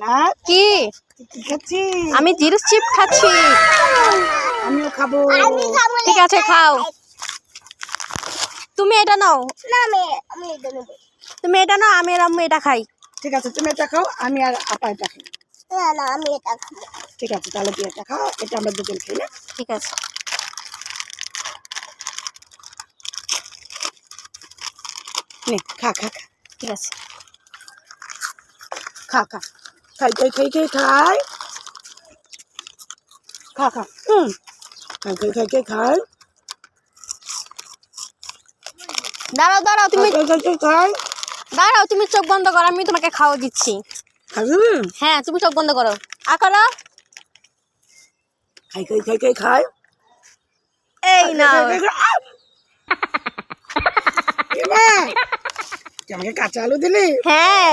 জান্নাত কি কি খাচ্ছিস? আমি জিরুস চিপ খাচ্ছি। আমিও খাবো। ঠিক আছে খাও। তুমি এটা নাও। তুমি এটা নাও, আমি আর আম্মু এটা খাই। ঠিক আছে, তুমি এটা খাও, আমি আর আপা এটা খাই। আমি এটা খাবো। ঠিক আছে, তাহলে তুই এটা খাও, এটা আমরা দুজন খাই না? ঠিক আছে। নে খা খা খা ঠিক আছে। খা খা খাই খাই খাই খাই খাই খা খা খাই খাই খাই খাই খাই দাঁড়াও দাঁড়াও, তুমি খাই খাই খাই খাই দাঁড়াও, তুমি চোখ বন্ধ করো, আমি তোমাকে খাওয়া দিচ্ছি। খাবি? হ্যাঁ, তুমি চোখ বন্ধ করো। করো। খাই খাই খাই খাই খাই এই নাও। আমাকে কাঁচা আলু দিলি? হ্যাঁ।